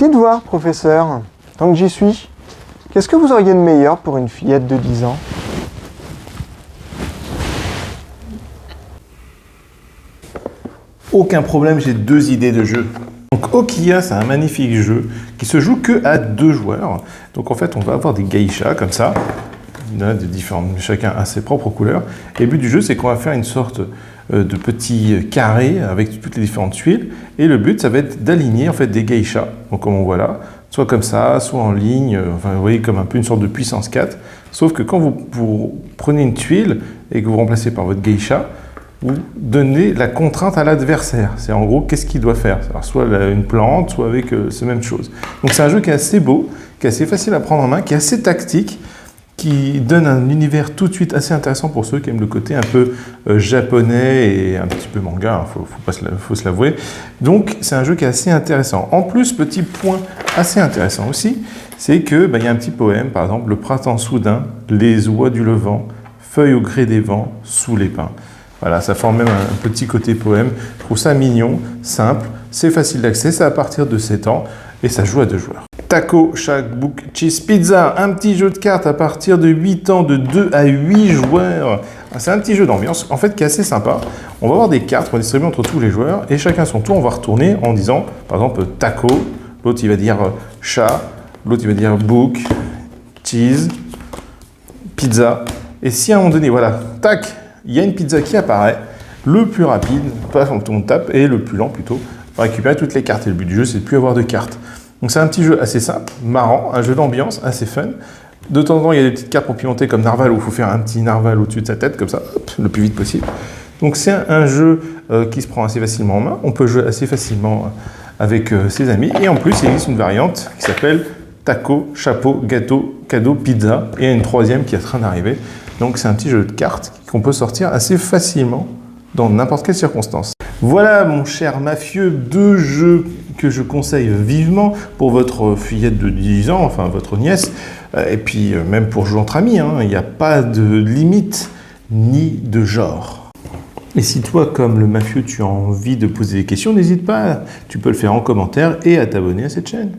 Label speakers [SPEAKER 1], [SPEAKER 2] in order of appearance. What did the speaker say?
[SPEAKER 1] Dites voir, professeur, tant que j'y suis, qu'est-ce que vous auriez de meilleur pour une fillette de 10 ans?
[SPEAKER 2] Aucun problème, j'ai 2 idées de jeu. Donc Okia, c'est un magnifique jeu qui se joue que à 2 joueurs. Donc en fait, on va avoir des geishas comme ça. Il y en a de différentes, chacun a ses propres couleurs. Et le but du jeu, c'est qu'on va faire une sorte de petit carré avec toutes les différentes tuiles. Et le but, ça va être d'aligner en fait des geishas. Donc comme on voit là, soit comme ça, soit en ligne. Enfin, vous voyez, comme un peu une sorte de puissance 4. Sauf que quand vous prenez une tuile et que vous remplacez par votre geisha, vous donnez la contrainte à l'adversaire. C'est en gros, qu'est-ce qu'il doit faire? Alors, soit une plante, soit avec ces mêmes choses. Donc c'est un jeu qui est assez beau, qui est assez facile à prendre en main, qui est assez tactique, qui donne un univers tout de suite assez intéressant pour ceux qui aiment le côté un peu japonais et un petit peu manga, faut se l'avouer. Donc c'est un jeu qui est assez intéressant. En plus, petit point assez intéressant aussi, c'est que y a un petit poème, par exemple, le printemps soudain, les oies du levant, feuilles au gré des vents, sous les pins. Voilà, ça forme même un petit côté poème. Je trouve ça mignon, simple, c'est facile d'accès, c'est à partir de 7 ans et ça joue à 2 joueurs. Taco, Shack, Book, Cheese, Pizza, un petit jeu de cartes à partir de 8 ans, de 2 à 8 joueurs. C'est un petit jeu d'ambiance, en fait, qui est assez sympa. On va avoir des cartes qu'on distribue entre tous les joueurs et chacun son tour, on va retourner en disant, par exemple, Taco, l'autre il va dire chat, l'autre il va dire Book, Cheese, Pizza. Et si à un moment donné, voilà, tac, il y a une pizza qui apparaît, le plus rapide, on tape, et le plus lent plutôt, va récupérer toutes les cartes. Et le but du jeu, c'est de ne plus avoir de cartes. Donc c'est un petit jeu assez simple, marrant, un jeu d'ambiance assez fun. De temps en temps, il y a des petites cartes pour pimenter comme Narval, où il faut faire un petit Narval au-dessus de sa tête, comme ça, hop, le plus vite possible. Donc c'est un jeu qui se prend assez facilement en main. On peut jouer assez facilement avec ses amis. Et en plus, il existe une variante qui s'appelle Taco, Chapeau, Gâteau, Cadeau, Pizza. Et il y a une troisième qui est en train d'arriver. Donc c'est un petit jeu de cartes qu'on peut sortir assez facilement dans n'importe quelle circonstance. Voilà mon cher mafieux, 2 jeux que je conseille vivement pour votre fillette de 10 ans, enfin votre nièce, et puis même pour jouer entre amis, il n'y a pas de limite ni de genre. Et si toi, comme le mafieux, tu as envie de poser des questions, n'hésite pas, tu peux le faire en commentaire et à t'abonner à cette chaîne.